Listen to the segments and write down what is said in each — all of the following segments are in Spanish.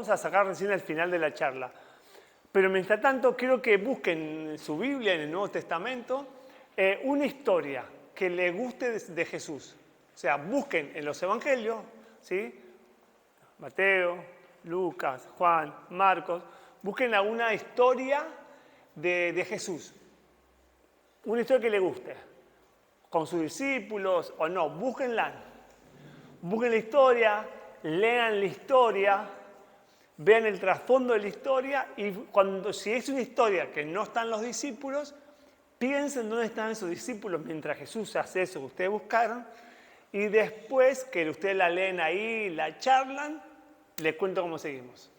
vamos a sacar recién al final de la charla. Pero mientras tanto, quiero que busquen en su Biblia, en el Nuevo Testamento, una historia que les guste de Jesús. O sea, busquen en los evangelios, ¿sí? Mateo, Lucas, Juan, Marcos, busquen alguna historia de Jesús. Una historia que les guste, con sus discípulos o no, búsquenla. Busquen la historia, lean la historia, vean el trasfondo de la historia y si es una historia que no están los discípulos, piensen dónde están esos discípulos mientras Jesús hace eso que ustedes buscaron y después que ustedes la leen ahí, la charlan, les cuento cómo seguimos.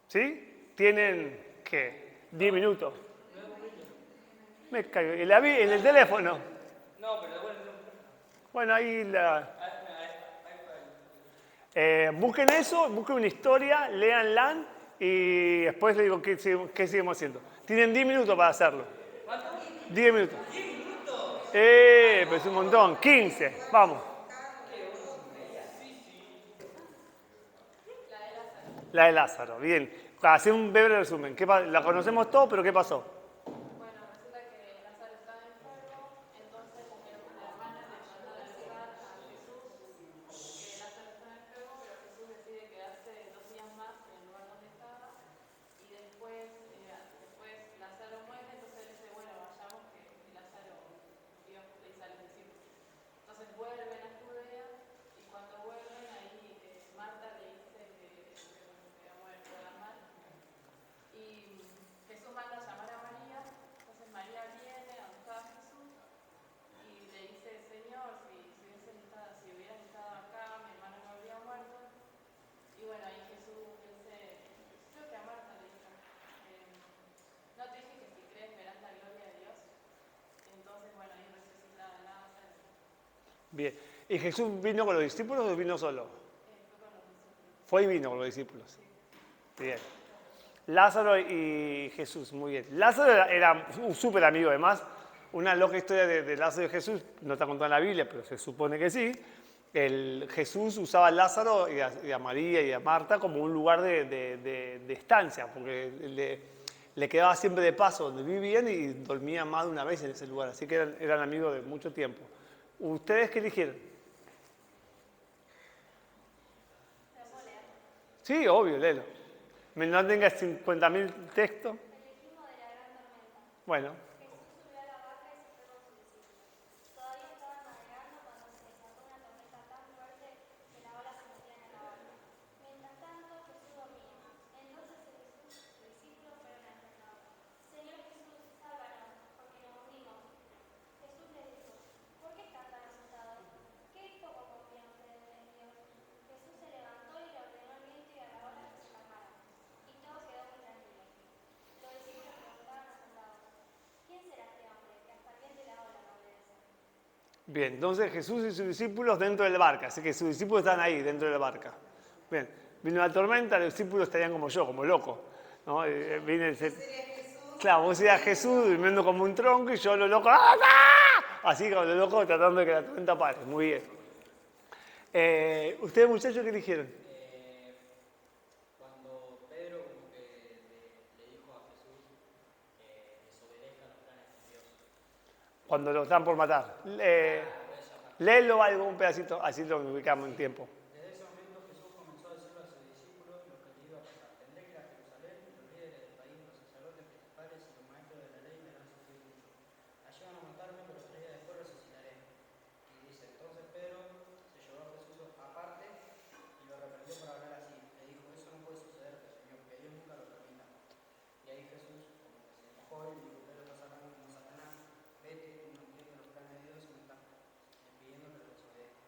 ¿Sí? ¿Tienen qué? 10 minutos. Me caigo. ¿En el teléfono? No, pero bueno. Bueno, ahí la... busquen eso, busquen una historia, léanla y después les digo qué seguimos haciendo. Tienen 10 minutos para hacerlo. ¿Cuánto? 10 minutos. ¿10 minutos? Pues un montón. 15. Vamos. La de Lázaro. Bien. Hacé un breve resumen. La conocemos todos, pero ¿qué pasó? Bueno, resulta que Lázaro estaba enfermo, entonces la hermana le manda a avisar a Jesús que Lázaro estaba enfermo, pero Jesús decide quedarse 2 días más en el lugar donde estaba y después Lázaro muere, entonces él dice, bueno, vayamos que Lázaro Dios le dice a los discípulos. Entonces vuelven a Judea y cuando vuelven ahí Marta le dice que había muerto de la mal. Y Jesús manda a llamar a María, entonces María viene a buscar a Jesús y le dice, Señor, si hubieras estado acá, mi hermano no habría muerto. Y bueno, ahí Jesús dice, creo que a Marta le dijo, no te dije que si crees verás la gloria de Dios. Entonces, bueno, ahí resucita a Lázaro. Bien. ¿Y Jesús vino con los discípulos o vino solo? Fue con los discípulos. Fue y vino con los discípulos. Bien. Lázaro y Jesús, muy bien. Lázaro era un súper amigo, además. Una loca historia de Lázaro y Jesús, no está contada en la Biblia, pero se supone que sí. Jesús usaba a Lázaro y a María y a Marta como un lugar de estancia, porque le quedaba siempre de paso donde vivían y dormían más de una vez en ese lugar. Así que eran amigos de mucho tiempo. ¿Ustedes qué eligieron? Sí, obvio, léelo. No tengas 50.000 textos. Elegimos de la gran tormenta. Bueno, Jesús subió a la barca y se fue con sus discípulos. Todavía estaban navegando cuando se desató una tormenta tan fuerte que las olas se metían en la barca. Mientras tanto, Jesús dormía. Entonces sus discípulos fueron a despertarlo. Señor Jesús, sálvanos, porque nos hundimos. Jesús les dijo, ¿por qué están tan asustados? ¿Qué poco confían ustedes en Dios? Jesús se levantó y le ordenó al viento y a la ola que se calmaran. Y todo quedó muy tranquilo. Los discípulos preguntaban asombrados, ¿quién será este hombre que hasta el viento y la ola lo obedecen? bien. Entonces Jesús y sus discípulos dentro de la barca. Así que sus discípulos están ahí, dentro de la barca. Bien. Vino la tormenta, los discípulos estarían como yo, como locos. ¿No? Claro, vos serías Jesús durmiendo como un tronco y yo lo loco. ¡Ah! Así como lo loco tratando de que la tormenta pare. Muy bien. ¿Ustedes, muchachos, qué eligieron? Cuando Pedro como que le dijo a Jesús que desobedezca los planes de Dios. Cuando lo están por matar. Léelo algo, un pedacito, así lo ubicamos en tiempo. Desde ese momento Jesús comenzó a decirle a sus discípulos lo que le iba a pasar. Tendré que ir a Jerusalén y los líderes del país, los sacerdotes principales y los maestros de la ley me harán sufrir mucho. Allí van a matarme, pero 3 días después resucitaré. Y dice, entonces Pedro se llevó a Jesús aparte y lo reprendió por hablar así. Le dijo, eso no puede sucederte, Señor, que Dios nunca lo permita. Y ahí Jesús como que se enojó y le dijo, Pedro, estás hablando como Satanás, vete, tú no entiendes los planes de Dios y me estás pidiendo que lo desobedezca.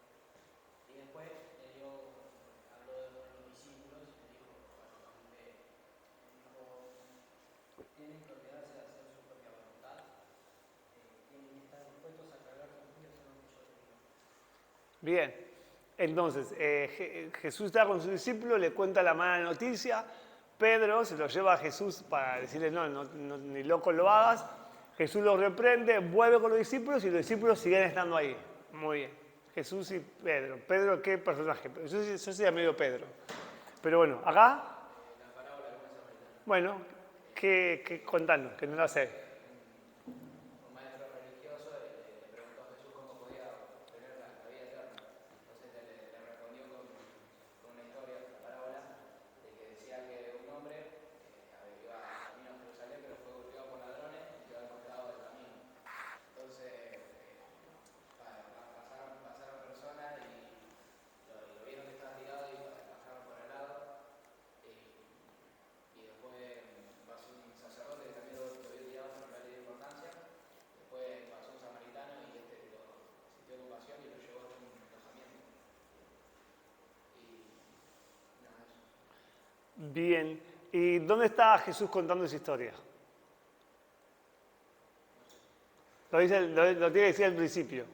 Y después habló de los discípulos y le dijo, bueno, como que tienen que olvidarse de hacer su propia voluntad, tienen que estar dispuestos a cargar con mí y hacer lo que yo les digo. Bien. Entonces, Jesús está con sus discípulos, le cuenta la mala noticia. Pedro se lo lleva a Jesús para decirle, no, ni loco lo hagas. Jesús lo reprende, vuelve con los discípulos y los discípulos siguen estando ahí. Muy bien. Jesús y Pedro. Pedro, ¿qué personaje? Yo soy amigo de Pedro. Pero bueno, acá Bueno, contanos, que no lo sé. Un maestro religioso le preguntó a Jesús cómo podía obtener la vida eterna. Entonces le respondió con una historia, una parábola, de que decía que un hombre iba camino a Jerusalén, pero fue golpeado por ladrones y quedó al costado del camino. Entonces pasaron personas y lo vieron que estaba tirado y pasaron por el lado. Y después pasó un sacerdote que también lo vio tirado, pero no le dio importancia. Después pasó un samaritano y lo sintió compasión y lo llevó a un alojamiento. Y nada, eso. Bien. ¿Y dónde está Jesús contando esa historia? Lo tiene que decir al principio.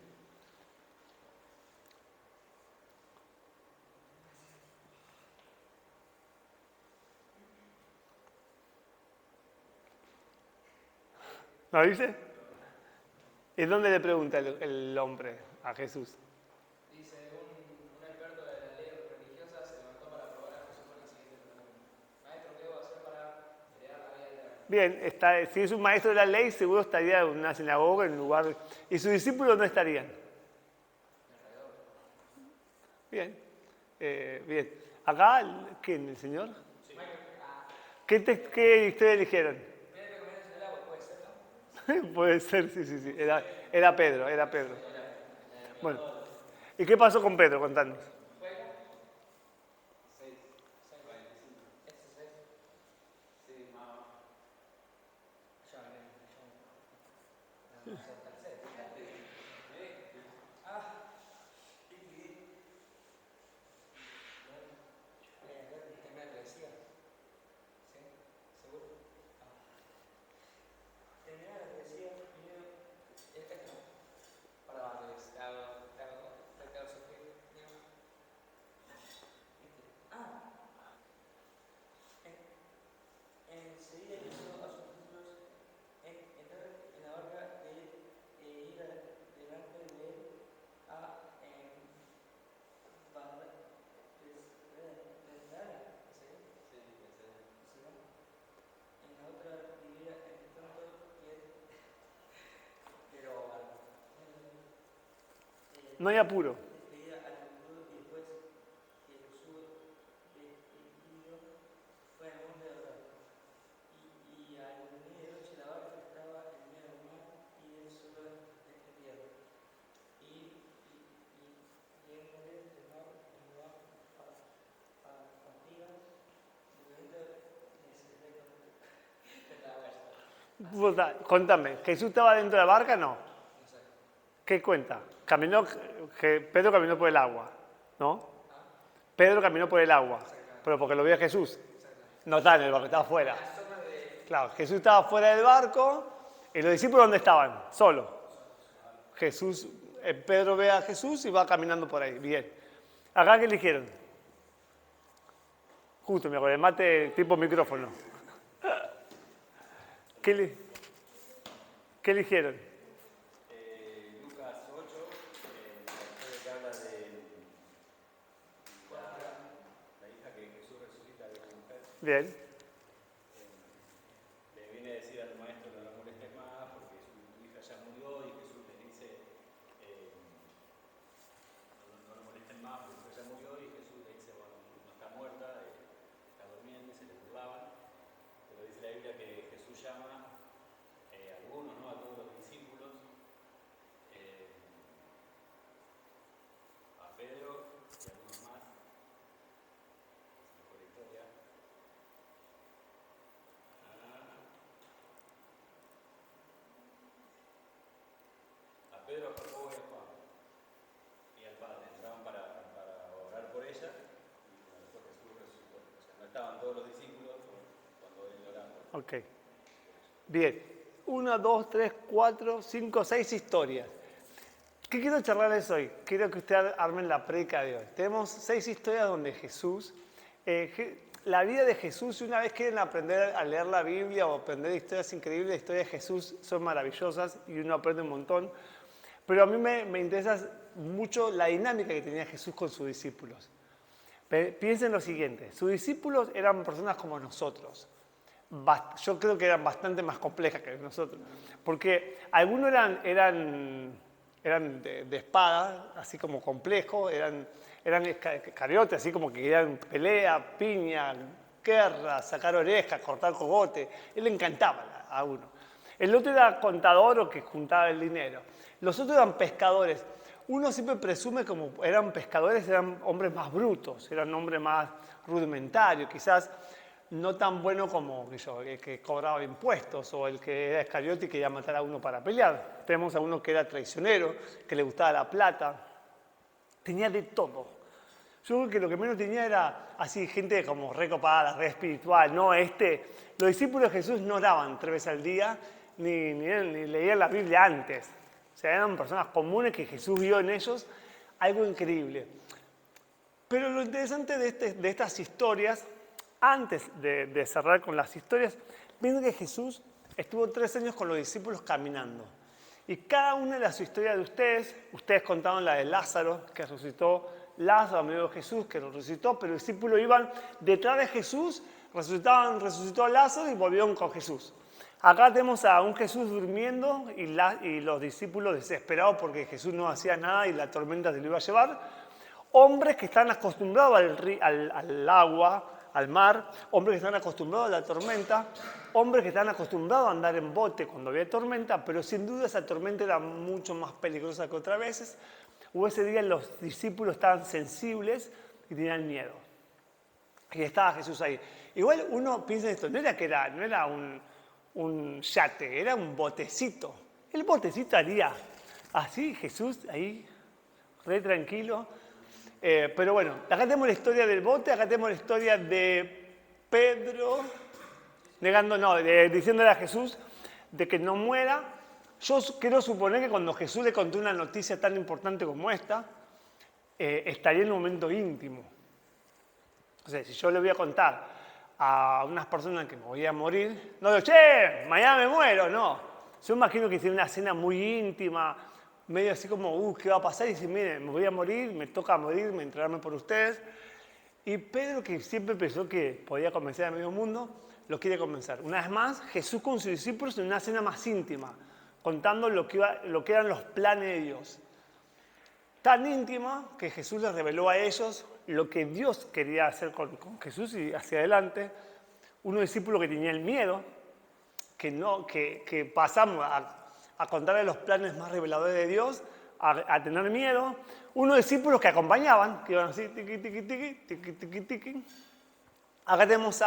¿Lo dice? ¿Y dónde le pregunta el hombre a Jesús? Dice, un experto de la ley religiosa se levantó para probar a Jesús con la siguiente pregunta. Maestro, ¿qué debo hacer para heredar la vida eterna? Bien, si es un maestro de la ley, seguro estaría en una sinagoga, en un lugar. ¿Y sus discípulos no estarían? Bien, bien. ¿Acá quién? ¿El Señor? Sí. ¿Qué historia eligieron? Pedro comienza en el agua, puede ser, ¿no? Puede ser, sí. Era Pedro. Bueno, ¿y qué pasó con Pedro? Contadnos. Enseguida hizo a sus discípulos entrar en la barca de ir delante de él a en la otra ribera, entre tanto que No hay apuro. despedida a la multitud y después que Jesús despedido fue al monte de orar. Y al venir de noche la barca estaba en medio del mar y él solo en tierra. Y yéndole de mar en lugar fatigas, de repente Contame, ¿Jesús estaba dentro de la barca? No. ¿Qué cuenta? Pedro caminó por el agua, ¿no? Pedro caminó por el agua, pero porque lo vio Jesús. No estaba en el barco, estaba afuera. Claro, Jesús estaba fuera del barco y los discípulos ¿dónde estaban? Solo. Pedro ve a Jesús y va caminando por ahí. Bien. ¿Acá qué eligieron? Justo, me acordé, mate tipo micrófono. ¿Qué eligieron? Lucas 8, la que habla de la hija que Jesús resucita de una mujer. Bien. Le viene a decir al maestro no la molestes más porque su hija ya murió y Jesús le dice no la molesten más porque su hija ya murió y Jesús le dice, bueno, no está muerta, está durmiendo y se le burlaban. Pero dice la Biblia que Jesús llama a algunos, ¿no? A todos los discípulos, a Pedro y a algunos más. Se me fue la historia. A Pedro, a Jacobo y a Juan y al Padre. Entraban para orar por ella y después Jesús resucitó. O sea, no estaban todos los discípulos cuando él oraba. Ok. Bien. 1, 2, 3, 4, 5, 6 historias. ¿Qué quiero charlarles hoy? Quiero que ustedes armen la predica de hoy. Tenemos 6 historias donde Jesús, la vida de Jesús, si una vez quieren aprender a leer la Biblia o aprender historias increíbles, las historias de Jesús son maravillosas y uno aprende un montón. Pero a mí me interesa mucho la dinámica que tenía Jesús con sus discípulos. Piensen lo siguiente, sus discípulos eran personas como nosotros. yo creo que eran bastante más complejas que nosotros. Porque algunos eran de espada, así como complejos, eran cariotes, así como que querían pelea, piña, guerra, sacar orejas, cortar cogote. Él le encantaba a uno. El otro era contador o que juntaba el dinero. Los otros eran pescadores. Uno siempre presume como eran pescadores, eran hombres más brutos, eran hombres más rudimentarios, quizás no tan bueno como el que cobraba impuestos o el que era escariote y quería matar a uno para pelear. Tenemos a uno que era traicionero, que le gustaba la plata. Tenía de todo. Yo creo que lo que menos tenía era así, gente como recopada, re espiritual. No, los discípulos de Jesús no oraban 3 veces al día, ni leían la Biblia antes. O sea, eran personas comunes que Jesús vio en ellos algo increíble. Pero lo interesante de estas historias, antes de cerrar con las historias, pienso que Jesús estuvo 3 años con los discípulos caminando. Y cada una de las historias de ustedes contaron la de Lázaro, que resucitó, Lázaro, amigo de Jesús, que lo resucitó, pero los discípulos iban detrás de Jesús, resucitó a Lázaro y volvieron con Jesús. Acá tenemos a un Jesús durmiendo y los discípulos desesperados porque Jesús no hacía nada y la tormenta se lo iba a llevar. Hombres que están acostumbrados al agua, al mar, hombres que están acostumbrados a la tormenta, hombres que están acostumbrados a andar en bote cuando había tormenta, pero sin duda esa tormenta era mucho más peligrosa que otras veces. O ese día los discípulos estaban sensibles y tenían miedo. Y estaba Jesús ahí. Igual uno piensa en esto, no era un yate, era un botecito. El botecito haría así, Jesús ahí, re tranquilo. Pero bueno, acá tenemos la historia del bote, acá tenemos la historia de Pedro diciéndole a Jesús de que no muera. Yo quiero suponer que cuando Jesús le contó una noticia tan importante como esta, estaría en un momento íntimo. O sea, si yo le voy a contar a unas personas que me voy a morir, no digo, che, mañana me muero, no. Yo imagino que tiene una cena muy íntima, medio así como, ¿qué va a pasar? Y dice, miren, me voy a morir, me toca morirme, entregarme por ustedes. Y Pedro, que siempre pensó que podía convencer a medio mundo, lo quiere convencer. Una vez más, Jesús con sus discípulos en una cena más íntima, contando lo que eran los planes de Dios. Tan íntima que Jesús les reveló a ellos lo que Dios quería hacer con Jesús y hacia adelante. Unos discípulos que tenían miedo, que pasamos a contarle los planes más reveladores de Dios, a tener miedo. Unos discípulos que acompañaban, que iban así, tiqui, tiqui, tiqui, tiqui, tiqui, tiqui. Acá tenemos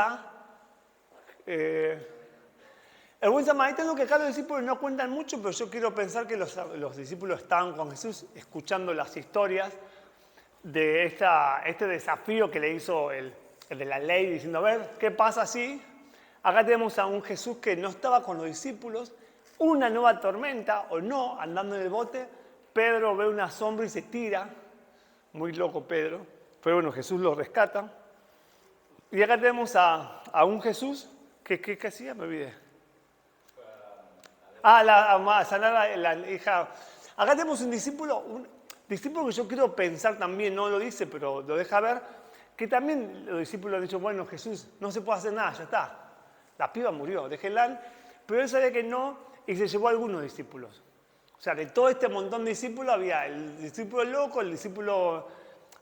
el buen samaritano, que acá los discípulos no cuentan mucho, pero yo quiero pensar que los discípulos estaban con Jesús escuchando las historias de este desafío que le hizo el de la ley, diciendo, a ver, ¿qué pasa si? Acá tenemos a un Jesús que no estaba con los discípulos, una nueva tormenta, o no, andando en el bote, Pedro ve una sombra y se tira, muy loco Pedro, pero bueno, Jesús lo rescata. Y acá tenemos a un Jesús, ¿qué hacía? Me olvidé. Sanar a la hija. Acá tenemos un discípulo que yo quiero pensar también, no lo dice, pero lo deja ver, que también los discípulos han dicho, bueno, Jesús, no se puede hacer nada, ya está. La piba murió, déjenla. Pero él sabía que no y se llevó a algunos discípulos. O sea, de todo este montón de discípulos había el discípulo loco, el discípulo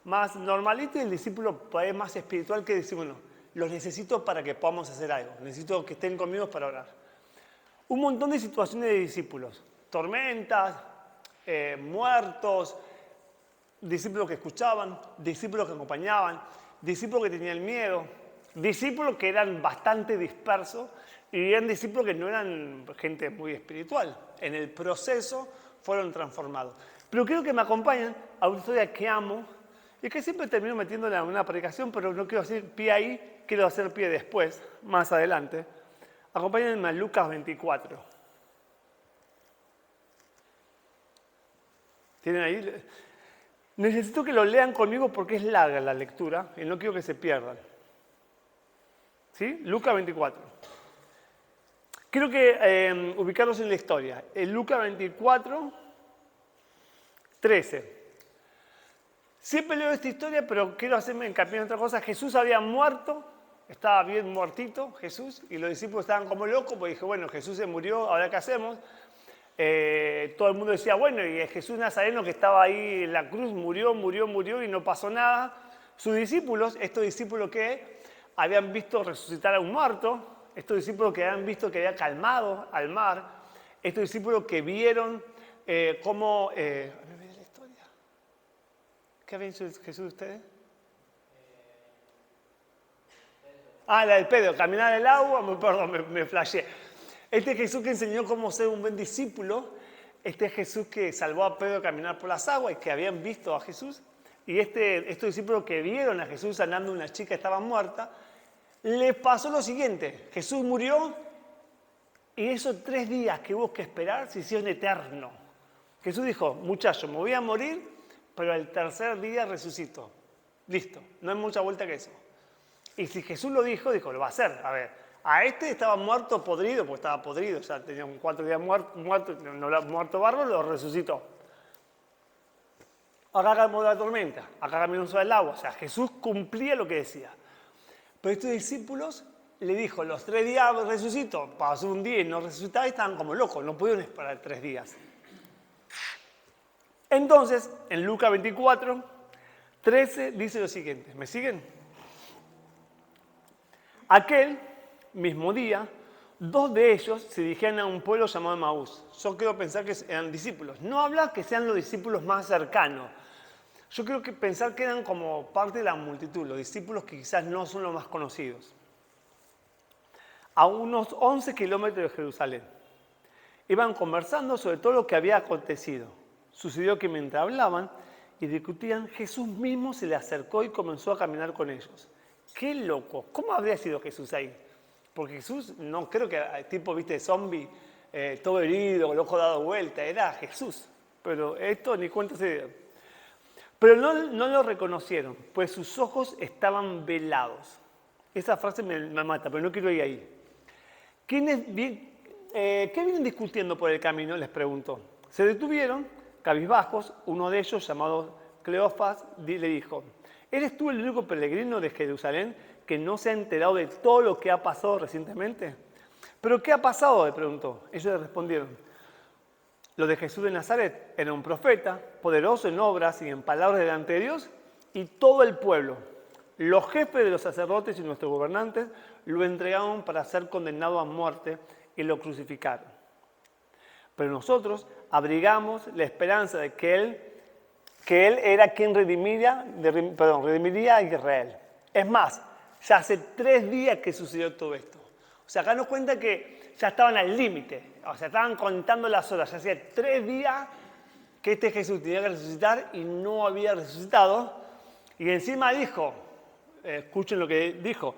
más normalito y el discípulo más espiritual que dice, bueno, los necesito para que podamos hacer algo. Necesito que estén conmigo para orar. Un montón de situaciones de discípulos. Tormentas, muertos, discípulos que escuchaban, discípulos que acompañaban, discípulos que tenían miedo, discípulos que eran bastante dispersos y eran discípulos que no eran gente muy espiritual. En el proceso fueron transformados. Pero quiero que me acompañen a una historia que amo y que siempre termino metiéndola en una predicación, pero no quiero hacer pie ahí, quiero hacer pie después, más adelante. Acompáñenme a Lucas 24. ¿Tienen ahí? Necesito que lo lean conmigo porque es larga la lectura y no quiero que se pierdan. ¿Sí? Lucas 24. Quiero que ubicarlos en la historia. En Lucas 24, 13. Siempre leo esta historia, pero quiero hacerme hincapié en otra cosa. Jesús había muerto estaba bien muertito Jesús y los discípulos estaban como locos porque dije, bueno, Jesús se murió, ¿ahora qué hacemos? Todo el mundo decía, bueno, y Jesús Nazareno que estaba ahí en la cruz murió y no pasó nada. Sus discípulos, estos discípulos que habían visto resucitar a un muerto, estos discípulos que habían visto que había calmado al mar, estos discípulos que vieron cómo... ¿me ve la historia? ¿Qué había hecho Jesús de ustedes? Ah, la del Pedro, caminar el agua, perdón, me flasheé. Este Jesús que enseñó cómo ser un buen discípulo, este Jesús que salvó a Pedro a caminar por las aguas y que habían visto a Jesús, y estos discípulos que vieron a Jesús sanando a una chica que estaba muerta, les pasó lo siguiente, Jesús murió y esos 3 días que hubo que esperar se hicieron eternos. Jesús dijo, muchachos, me voy a morir, pero al tercer día resucito. Listo, no hay mucha vuelta que eso. Y si Jesús lo dijo, lo va a hacer. A ver, a este estaba muerto, podrido, porque estaba podrido, ya tenía 4 días muerto bárbaro, lo resucitó. Acá calmó la tormenta, acá caminó sobre el agua. O sea, Jesús cumplía lo que decía. Pero estos discípulos le dijo, los 3 días resucito, pasó un día y no resucitaba y estaban como locos, no pudieron esperar 3 días. Entonces, en Lucas 24, 13 dice lo siguiente, ¿me siguen? Aquel mismo día, 2 de ellos se dirigían a un pueblo llamado Emaús. Yo quiero pensar que eran discípulos. No habla que sean los discípulos más cercanos. Yo creo que pensar que eran como parte de la multitud, los discípulos que quizás no son los más conocidos. A unos 11 kilómetros de Jerusalén. Iban conversando sobre todo lo que había acontecido. Sucedió que mientras hablaban y discutían, Jesús mismo se le acercó y comenzó a caminar con ellos. ¡Qué loco! ¿Cómo habría sido Jesús ahí? Porque Jesús, no creo que tipo, viste, zombie, todo herido, el ojo dado vuelta, era Jesús. Pero esto ni cuenta se dio. Pero no lo reconocieron, pues sus ojos estaban velados. Esa frase me mata, pero no quiero ir ahí. ¿Qué vienen discutiendo por el camino? Les preguntó. Se detuvieron, cabizbajos, uno de ellos, llamado Cleofas, le dijo, ¿eres tú el único peregrino de Jerusalén que no se ha enterado de todo lo que ha pasado recientemente? ¿Pero qué ha pasado?, le preguntó. Ellos le respondieron, lo de Jesús de Nazaret era un profeta, poderoso en obras y en palabras delante de Dios, y todo el pueblo, los jefes de los sacerdotes y nuestros gobernantes, lo entregaron para ser condenado a muerte y lo crucificaron. Pero nosotros abrigamos la esperanza de que Él era quien redimiría a Israel. Es más, ya hace 3 días que sucedió todo esto. O sea, acá nos cuenta que ya estaban al límite, o sea, estaban contando las horas. Ya hacía 3 días que este Jesús tenía que resucitar y no había resucitado. Y encima dijo, escuchen lo que dijo,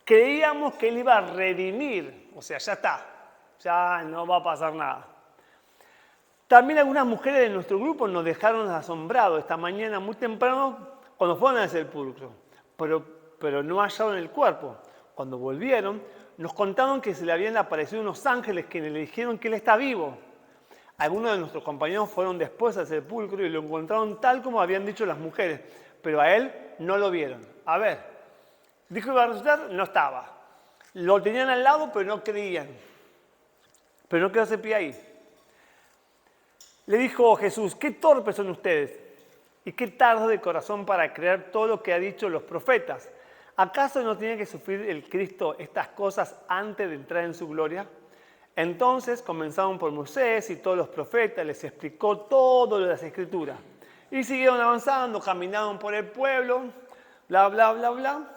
creíamos que Él iba a redimir, o sea, ya está, ya no va a pasar nada. También algunas mujeres de nuestro grupo nos dejaron asombrados esta mañana muy temprano cuando fueron al sepulcro, pero no hallaron el cuerpo. Cuando volvieron, nos contaron que se le habían aparecido unos ángeles que le dijeron que Él está vivo. Algunos de nuestros compañeros fueron después al sepulcro y lo encontraron tal como habían dicho las mujeres, pero a Él no lo vieron. A ver, dijo que iba a resucitar, no estaba. Lo tenían al lado, pero no creían. Pero no quedó ese pie ahí. Le dijo Jesús, qué torpes son ustedes y qué tardos de corazón para creer todo lo que ha dicho los profetas. ¿Acaso no tenía que sufrir el Cristo estas cosas antes de entrar en su gloria? Entonces comenzaron por Moisés y todos los profetas, les explicó todo lo de las Escrituras. Y siguieron avanzando, caminaron por el pueblo, bla, bla, bla, bla.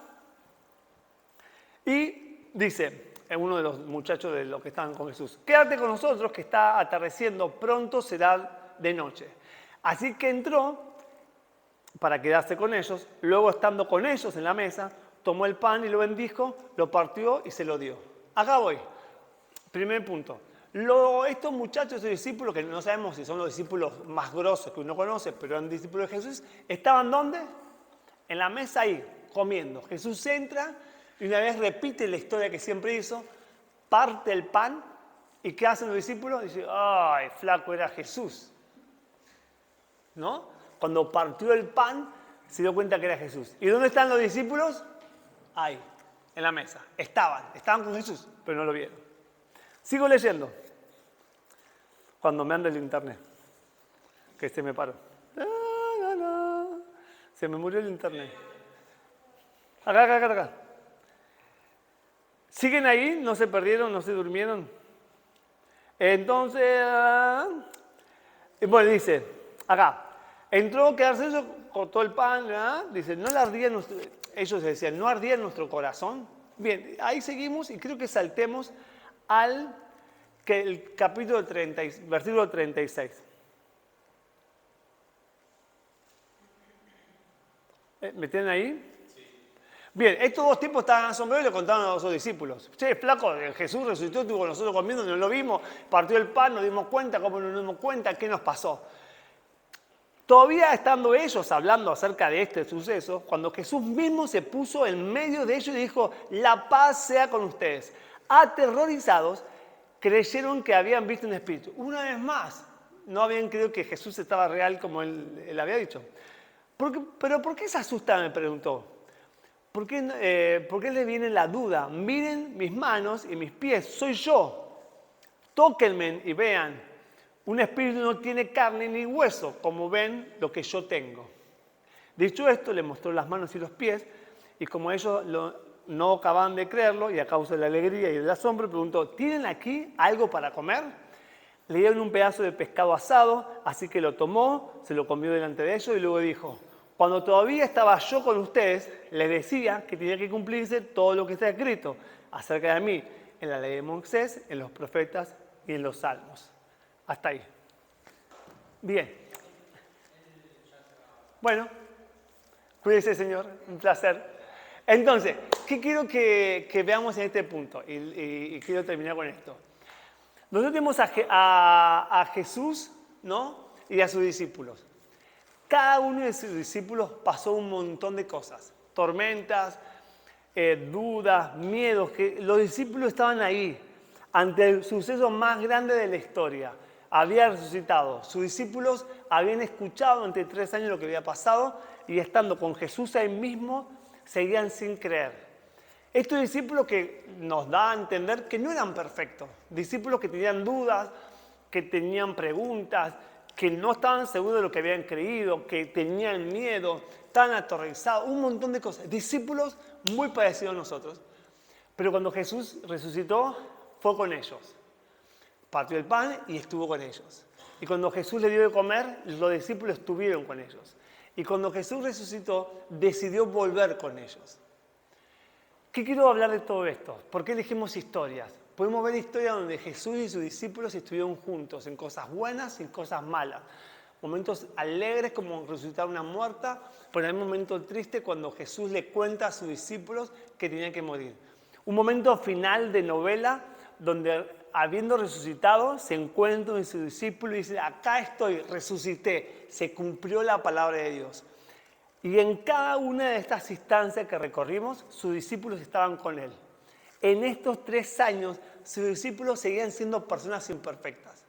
Y dice uno de los muchachos de los que estaban con Jesús, quédate con nosotros que está atardeciendo, pronto será de noche. Así que entró para quedarse con ellos, luego estando con ellos en la mesa, tomó el pan y lo bendijo, lo partió y se lo dio. Acá voy. Primer punto. Estos muchachos, estos discípulos, que no sabemos si son los discípulos más grosos que uno conoce, pero eran discípulos de Jesús, ¿estaban dónde? En la mesa ahí, comiendo. Jesús entra y una vez repite la historia que siempre hizo, parte el pan, ¿y qué hacen los discípulos? Dicen, ¡ay, flaco, era Jesús! ¿No? Cuando partió el pan, se dio cuenta que era Jesús. ¿Y dónde están los discípulos? Ahí. en la mesa. Estaban con Jesús, pero no lo vieron. Sigo leyendo. Cuando me anda el internet, que se me paró. Se me murió el internet. Acá. ¿Siguen ahí? ¿No se perdieron? ¿No se durmieron? Entonces, bueno, dice, acá, entró a quedarse eso, cortó el pan, ¿verdad? Dice, no le ardía ellos decían, ¿no ardía en nuestro corazón? Bien, ahí seguimos y creo que saltemos al el capítulo 30, versículo 36. ¿Me tienen ahí? Bien, estos dos tipos estaban asombrados y le contaron a los discípulos. Che, flaco, Jesús resucitó, estuvo con nosotros comiendo, no lo vimos, partió el pan, nos dimos cuenta, ¿cómo no nos dimos cuenta? ¿Qué nos pasó? Todavía estando ellos hablando acerca de este suceso, cuando Jesús mismo se puso en medio de ellos y dijo, la paz sea con ustedes. Aterrorizados, creyeron que habían visto un espíritu. Una vez más, no habían creído que Jesús estaba real como él había dicho. ¿Pero por qué se asustan? Me preguntó. ¿Por qué les viene la duda? Miren mis manos y mis pies, soy yo. Tóquenme y vean. Un espíritu no tiene carne ni hueso, como ven lo que yo tengo. Dicho esto, le mostró las manos y los pies, y como ellos no acababan de creerlo, y a causa de la alegría y del asombro, preguntó, ¿tienen aquí algo para comer? Le dieron un pedazo de pescado asado, así que lo tomó, se lo comió delante de ellos, y luego dijo, cuando todavía estaba yo con ustedes, les decía que tenía que cumplirse todo lo que está escrito acerca de mí, en la ley de Moisés, en los profetas y en los salmos. Hasta ahí. Bien. Bueno, cuídese, Señor, un placer. Entonces, ¿qué quiero que veamos en este punto? Y quiero terminar con esto. Nosotros tenemos a Jesús, ¿no? Y a sus discípulos. Cada uno de sus discípulos pasó un montón de cosas. Tormentas, dudas, miedos. Que los discípulos estaban ahí ante el suceso más grande de la historia. Había resucitado. Sus discípulos habían escuchado durante 3 años lo que había pasado y estando con Jesús ahí mismo, seguían sin creer. Estos discípulos que nos da a entender que no eran perfectos. Discípulos que tenían dudas, que tenían preguntas, que no estaban seguros de lo que habían creído, que tenían miedo, estaban aterrorizados, un montón de cosas. Discípulos muy parecidos a nosotros. Pero cuando Jesús resucitó, fue con ellos. Partió el pan y estuvo con ellos. Y cuando Jesús le dio de comer, los discípulos estuvieron con ellos. Y cuando Jesús resucitó, decidió volver con ellos. ¿Qué quiero hablar de todo esto? ¿Por qué elegimos historias? Podemos ver historias donde Jesús y sus discípulos estuvieron juntos en cosas buenas y en cosas malas. Momentos alegres como resucitar una muerta, pero hay un momento triste cuando Jesús le cuenta a sus discípulos que tenían que morir. Un momento final de novela donde habiendo resucitado se encuentra con sus discípulos y dice, acá estoy, resucité, se cumplió la palabra de Dios. Y en cada una de estas instancias que recorrimos, sus discípulos estaban con él. En estos 3 años, sus discípulos seguían siendo personas imperfectas.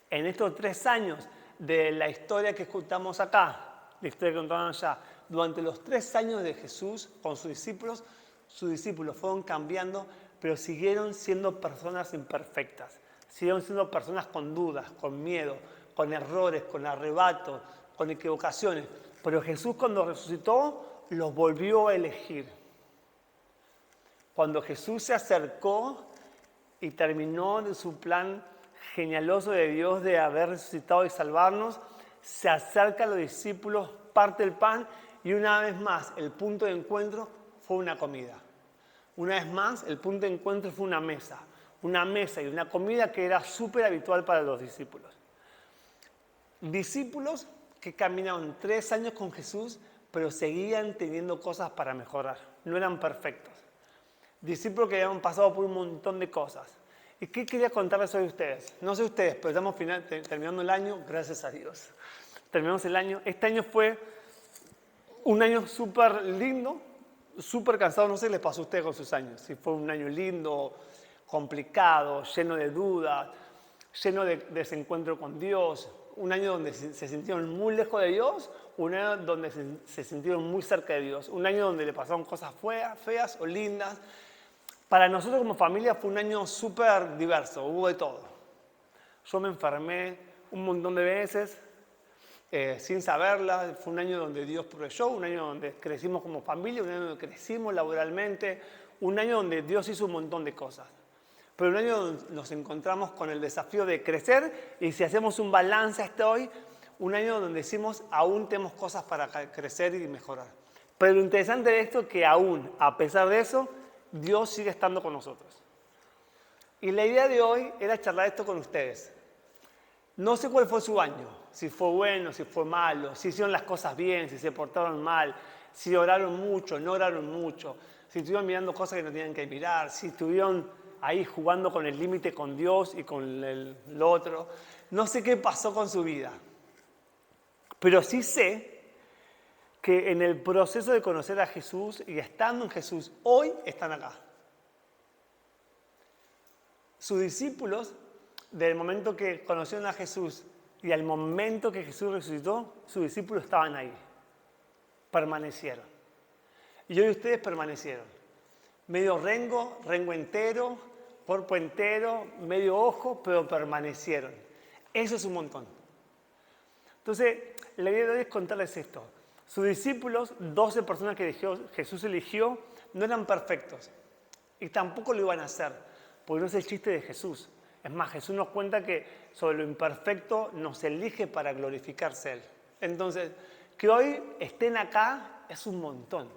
En estos 3 años de la historia que contamos acá, la historia que contamos allá, durante los 3 años de Jesús con sus discípulos fueron cambiando, pero siguieron siendo personas imperfectas. Siguieron siendo personas con dudas, con miedo, con errores, con arrebatos, con equivocaciones. Pero Jesús cuando resucitó, los volvió a elegir. Cuando Jesús se acercó y terminó de su plan genealoso de Dios de haber resucitado y salvarnos, se acerca a los discípulos, parte el pan y una vez más el punto de encuentro fue una comida. Una vez más el punto de encuentro fue una mesa y una comida que era súper habitual para los discípulos. Discípulos que caminaron 3 años con Jesús, pero seguían teniendo cosas para mejorar. No eran perfectos. Discípulos que habían pasado por un montón de cosas. ¿Y qué quería contarles hoy a ustedes? No sé ustedes, pero estamos terminando el año, gracias a Dios. Terminamos el año. Este año fue un año súper lindo, súper cansado. No sé qué les pasó a ustedes con sus años. Si fue un año lindo, complicado, lleno de dudas, lleno de desencuentro con Dios. Un año donde se sintieron muy lejos de Dios un año donde se sintieron muy cerca de Dios, un año donde le pasaron cosas feas o lindas. Para nosotros como familia fue un año súper diverso, hubo de todo. Yo me enfermé un montón de veces sin saberla. Fue un año donde Dios proveyó, un año donde crecimos como familia, un año donde crecimos laboralmente, un año donde Dios hizo un montón de cosas. Pero un año donde nos encontramos con el desafío de crecer, y si hacemos un balance hasta hoy, un año donde decimos aún tenemos cosas para crecer y mejorar. Pero lo interesante de esto es que aún, a pesar de eso, Dios sigue estando con nosotros. Y la idea de hoy era charlar esto con ustedes. No sé cuál fue su año, si fue bueno, si fue malo, si hicieron las cosas bien, si se portaron mal, si oraron mucho, no oraron mucho, si estuvieron mirando cosas que no tenían que mirar, si estuvieron ahí jugando con el límite con Dios y con el otro. No sé qué pasó con su vida, pero sí sé que en el proceso de conocer a Jesús y estando en Jesús, hoy están acá. Sus discípulos, del momento que conocieron a Jesús y al momento que Jesús resucitó, sus discípulos estaban ahí, permanecieron. Y hoy ustedes permanecieron. Medio rengo entero, cuerpo entero, medio ojo, pero permanecieron. Eso es un montón. Entonces, la idea de hoy es contarles esto. Sus discípulos, 12 personas que Jesús eligió, no eran perfectos. Y tampoco lo iban a hacer, porque no es el chiste de Jesús. Es más, Jesús nos cuenta que sobre lo imperfecto nos elige para glorificarse Él. Entonces, que hoy estén acá es un montón.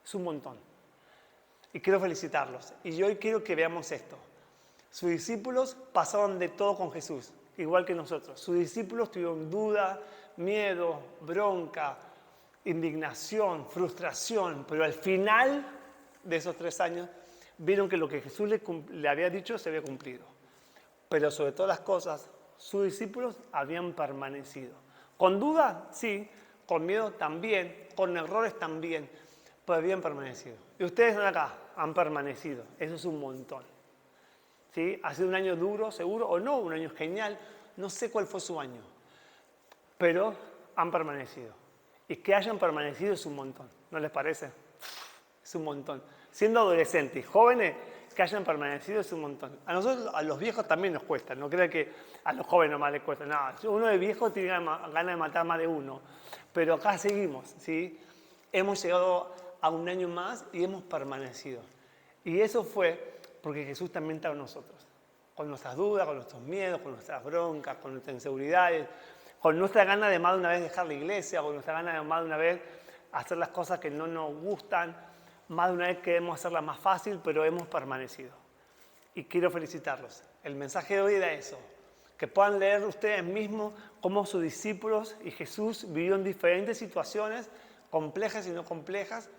Es un montón. Y quiero felicitarlos. Y hoy quiero que veamos esto. Sus discípulos pasaron de todo con Jesús, igual que nosotros. Sus discípulos tuvieron duda, miedo, bronca, indignación, frustración, pero al final de esos 3 años vieron que lo que Jesús le había dicho se había cumplido. Pero sobre todas las cosas, sus discípulos habían permanecido. Con duda, sí, con miedo también, con errores también, pero habían permanecido. Y ustedes están acá, han permanecido. Eso es un montón. ¿Sí? Ha sido un año duro, seguro, o no, un año genial. No sé cuál fue su año, pero han permanecido. Y que hayan permanecido es un montón, ¿no les parece? Es un montón. Siendo adolescentes y jóvenes, que hayan permanecido es un montón. A nosotros, a los viejos también nos cuesta. No crean que a los jóvenes nomás les cuesta. No, uno de viejo tiene ganas de matar más de uno. Pero acá seguimos, ¿sí? Hemos llegado a un año más y hemos permanecido. Y eso fue porque Jesús también está con nosotros. Con nuestras dudas, con nuestros miedos, con nuestras broncas, con nuestras inseguridades, con nuestra gana de más de una vez dejar la iglesia, con nuestra gana de más de una vez hacer las cosas que no nos gustan. Más de una vez queremos hacerla más fácil, pero hemos permanecido. Y quiero felicitarlos. El mensaje de hoy era eso. Que puedan leer ustedes mismos cómo sus discípulos y Jesús vivieron diferentes situaciones, complejas y no complejas,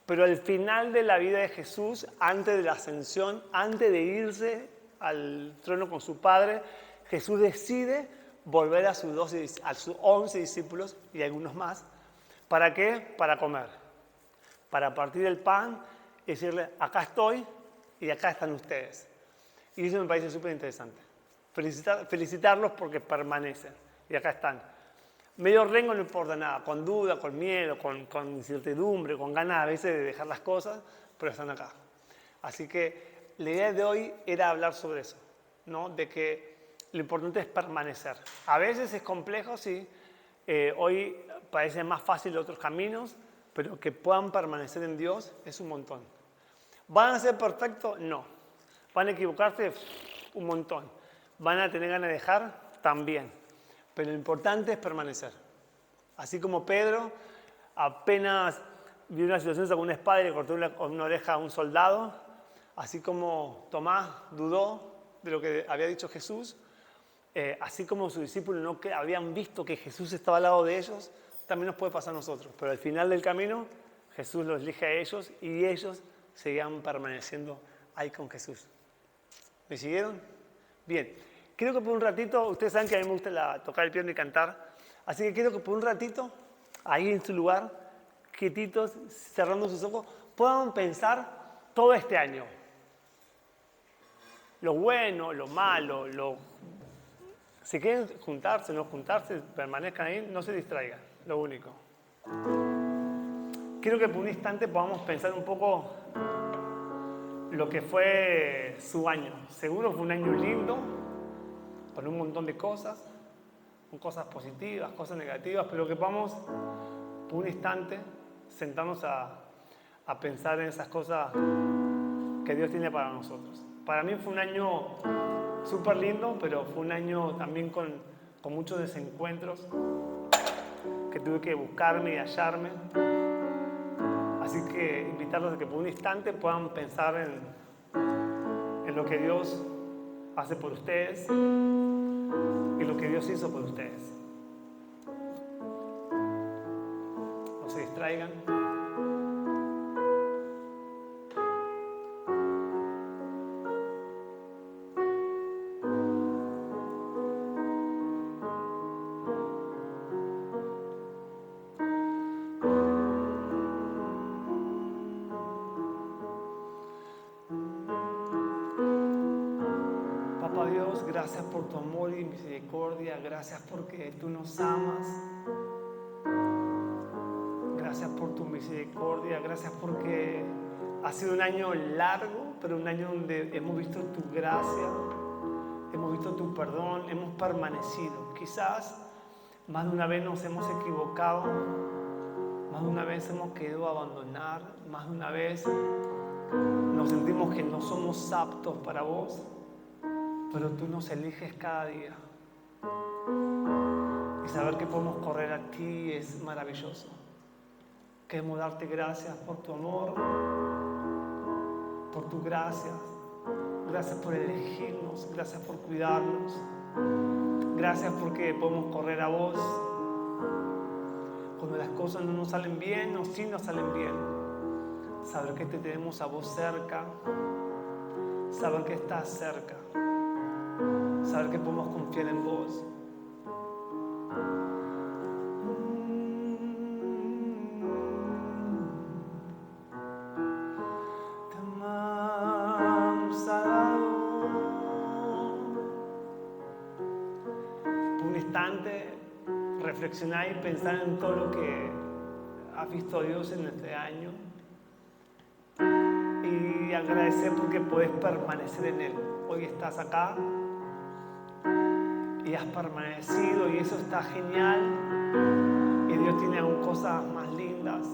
pero al final de la vida de Jesús, antes de la ascensión, antes de irse al trono con su Padre, Jesús decide volver a sus 11 discípulos y algunos más. ¿Para qué? Para comer. Para partir el pan y decirle, acá estoy y acá están ustedes. Y eso me parece súper interesante. Felicitarlos porque permanecen y acá están. Medio rengo no importa nada, con duda, con miedo, con incertidumbre, con ganas a veces de dejar las cosas, pero están acá. Así que la idea de hoy era hablar sobre eso, ¿no? De que lo importante es permanecer. A veces es complejo, sí. Hoy parece más fácil otros caminos, pero que puedan permanecer en Dios es un montón. ¿Van a ser perfectos? No. ¿Van a equivocarse? Un montón. ¿Van a tener ganas de dejar? También. Pero lo importante es permanecer. Así como Pedro apenas vio una situación, sacó una espada y le cortó una oreja a un soldado, así como Tomás dudó de lo que había dicho Jesús, así como sus discípulos no habían visto que Jesús estaba al lado de ellos, también nos puede pasar a nosotros. Pero al final del camino, Jesús los elige a ellos y ellos seguían permaneciendo ahí con Jesús. ¿Me siguieron? Bien. Quiero que por un ratito, ustedes saben que a mí me gusta tocar el piano y cantar, así que quiero que por un ratito, ahí en su lugar, quietitos, cerrando sus ojos, puedan pensar todo este año. Lo bueno, lo malo, si quieren juntarse, no juntarse, permanezcan ahí, no se distraigan. lo único. Quiero que por un instante podamos pensar un poco lo que fue su año. Seguro fue un año lindo, con un montón de cosas, con cosas positivas, cosas negativas, pero que podamos por un instante sentarnos a pensar en esas cosas que Dios tiene para nosotros. Para mí fue un año súper lindo, pero fue un año también con muchos desencuentros, que tuve que buscarme y hallarme. Así que invitarlos a que por un instante puedan pensar en lo que Dios hace por ustedes y lo que Dios hizo por ustedes. No se distraigan. Papá Dios, gracias por tu amor y misericordia. Gracias porque tú nos amas. Gracias por tu misericordia. Gracias porque ha sido un año largo, pero un año donde hemos visto tu gracia, hemos visto tu perdón, hemos permanecido. Quizás más de una vez nos hemos equivocado, más de una vez hemos querido abandonar, más de una vez nos sentimos que no somos aptos para vos, pero tú nos eliges cada día. Y saber que podemos correr a ti es maravilloso. Queremos darte gracias por tu amor, por tu gracia. Gracias por elegirnos, gracias por cuidarnos. Gracias porque podemos correr a vos cuando las cosas no nos salen bien o sí nos salen bien. Saber que te tenemos a vos cerca, saber que estás cerca, saber que podemos confiar en vos. Te amamos, Salvador. Por un instante, reflexionar y pensar en todo lo que has visto a Dios en este año y agradecer porque puedes permanecer en Él. Hoy estás acá y has permanecido y eso está genial y Dios tiene aún cosas más lindas.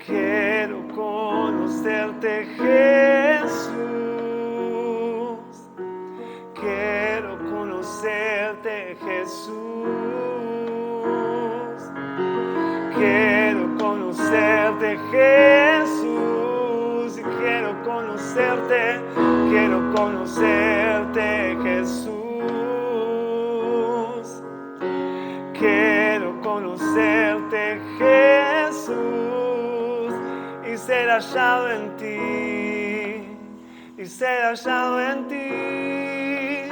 Quiero conocerte, Jesús. Quiero conocerte, Jesús. conocerte, Jesús. Quiero conocerte, Jesús. Quiero conocerte, Jesús, y ser hallado en ti, y ser hallado en ti,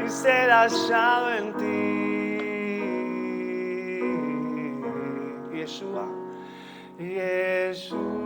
y ser hallado en ti. Yeshua, Yeshua.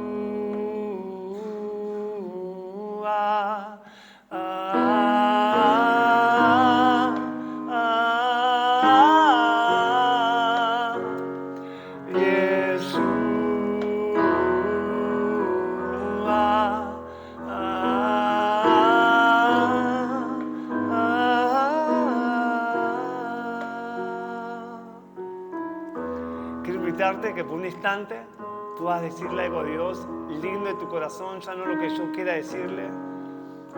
Quiero invitarte que por un instante puedas decirle algo a Dios lindo de tu corazón, ya no lo que yo quiera decirle,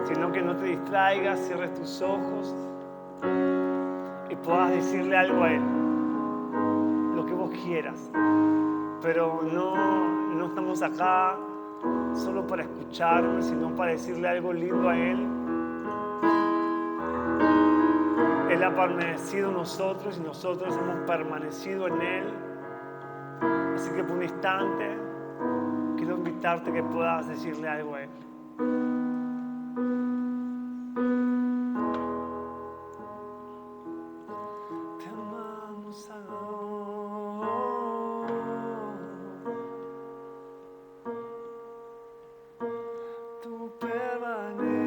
sino que no te distraigas, cierres tus ojos y puedas decirle algo a Él, lo que vos quieras. Pero no estamos acá solo para escucharme, sino para decirle algo lindo a Él. Él ha permanecido en nosotros y nosotros hemos permanecido en Él. Así que por un instante quiero invitarte que puedas decirle algo a Él. Te amamos, Señor. Tú permaneces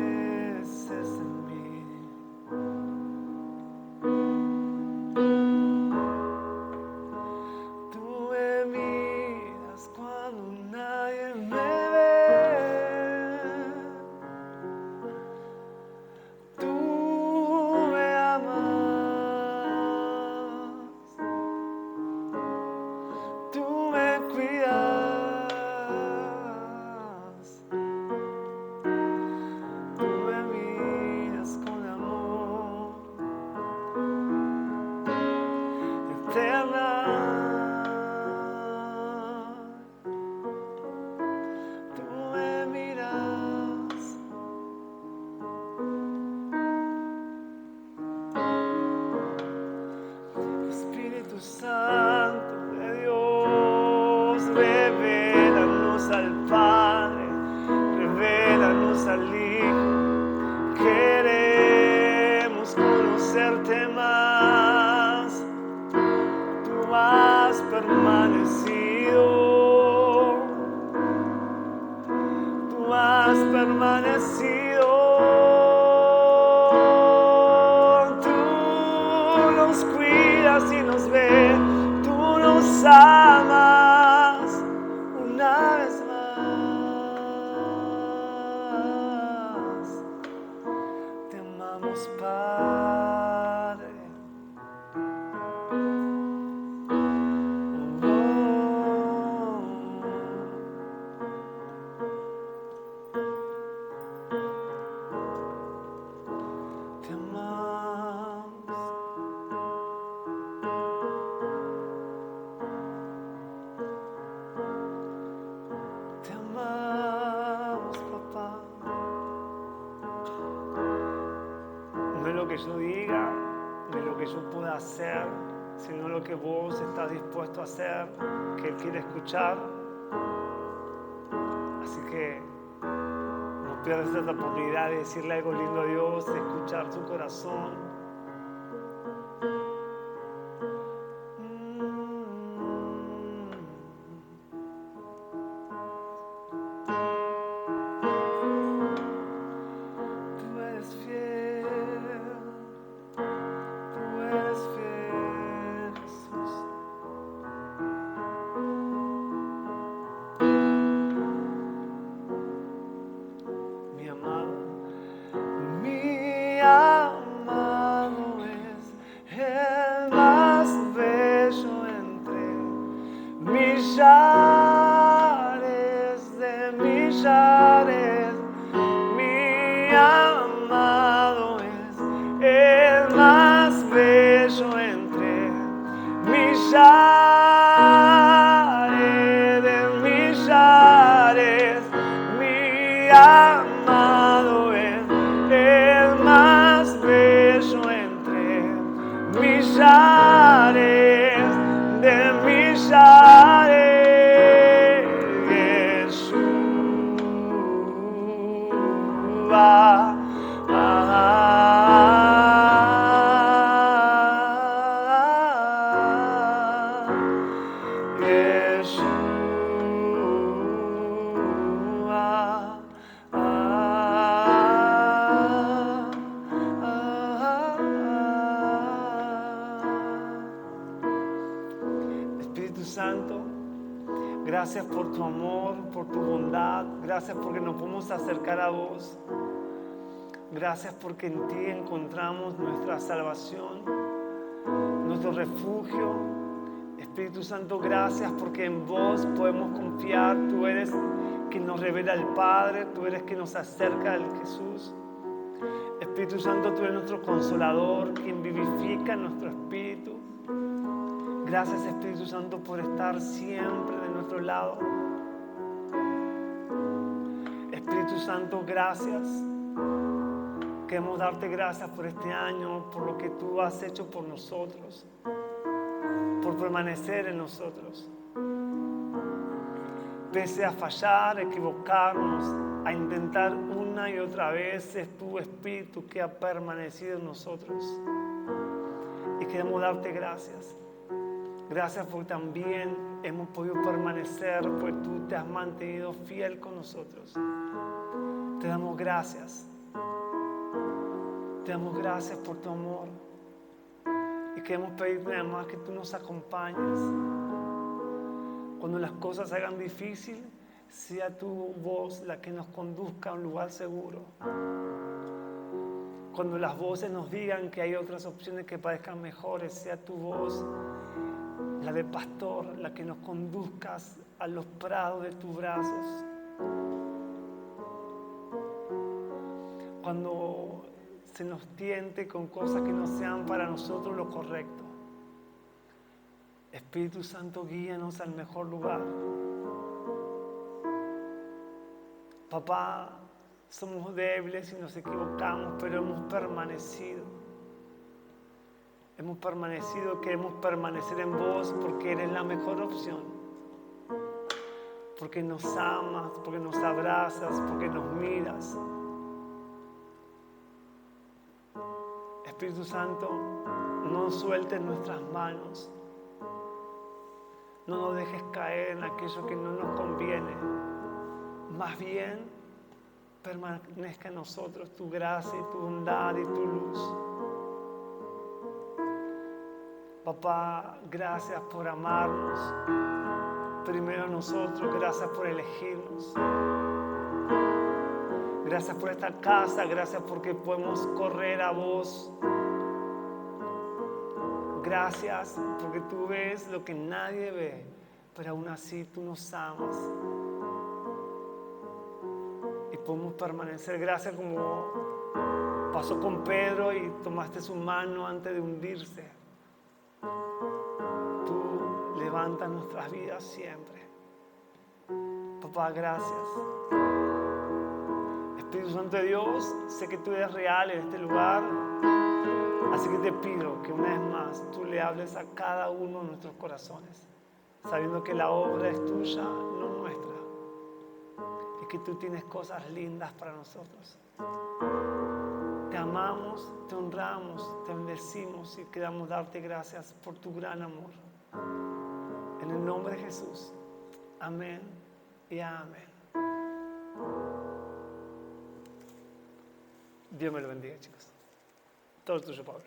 en mí. Santo de Dios, revélanos al Padre, revélanos al Hijo. Queremos conocerte más. Tú has permanecido. Tú has permanecido. Tú nos cuidas y nos ves. Tú nos amas una vez más. Te amamos, Padre. Te amamos. Te amamos, papá. No es lo que yo diga, no es lo que yo pueda hacer, sino lo que vos estás dispuesto a hacer, que Él quiere escuchar. Así que no pierdas esta oportunidad de decirle algo lindo a Dios, de escuchar su corazón. Tú eres fiel, Jesús. Mi amado es el más bello entre millares de millares. Mi amado es el más bello entre millares de amado es el más bello entre millares de millares. Yeshua. Espíritu Santo, gracias por tu amor, por tu bondad. Gracias porque nos podemos acercar a vos. Gracias porque en ti encontramos nuestra salvación, nuestro refugio. Espíritu Santo, gracias porque en vos podemos confiar. Tú eres quien nos revela al Padre, tú eres quien nos acerca al Jesús. Espíritu Santo, tú eres nuestro consolador, quien vivifica nuestro espíritu. Gracias, Espíritu Santo, por estar siempre de nuestro lado. Espíritu Santo, gracias. Queremos darte gracias por este año, por lo que tú has hecho por nosotros, por permanecer en nosotros. Pese a fallar, a equivocarnos, a intentar una y otra vez, es tu Espíritu que ha permanecido en nosotros. Y queremos darte gracias. Gracias porque también hemos podido permanecer, porque tú te has mantenido fiel con nosotros. Te damos gracias. Te damos gracias por tu amor. Y queremos pedirte además que tú nos acompañes. Cuando las cosas se hagan difíciles, sea tu voz la que nos conduzca a un lugar seguro. Cuando las voces nos digan que hay otras opciones que parezcan mejores, sea tu voz, la de pastor, la que nos conduzcas a los prados de tus brazos. Cuando se nos tiente con cosas que no sean para nosotros lo correcto. Espíritu Santo, guíanos al mejor lugar. Papá, somos débiles y nos equivocamos, pero hemos permanecido. Hemos permanecido, queremos permanecer en vos porque eres la mejor opción. Porque nos amas, porque nos abrazas, porque nos miras. Espíritu Santo, no sueltes nuestras manos. No nos dejes caer en aquello que no nos conviene. Más bien, permanezca en nosotros tu gracia y tu bondad y tu luz. Papá, gracias por amarnos. Primero a nosotros, gracias por elegirnos. Gracias por esta casa, gracias porque podemos correr a vos. Gracias porque tú ves lo que nadie ve, pero aún así tú nos amas. Y podemos permanecer. Gracias como pasó con Pedro y tomaste su mano antes de hundirse. Tú levantas nuestras vidas siempre. Papá, gracias. Espíritu Santo de Dios, sé que tú eres real en este lugar. Así que te pido que una vez más tú le hables a cada uno de nuestros corazones, sabiendo que la obra es tuya, no nuestra, y que tú tienes cosas lindas para nosotros. Te amamos, te honramos, te bendecimos y queremos darte gracias por tu gran amor. En el nombre de Jesús. Amén y amén. Dios me lo bendiga, chicos. Todo tuyo, Pablo.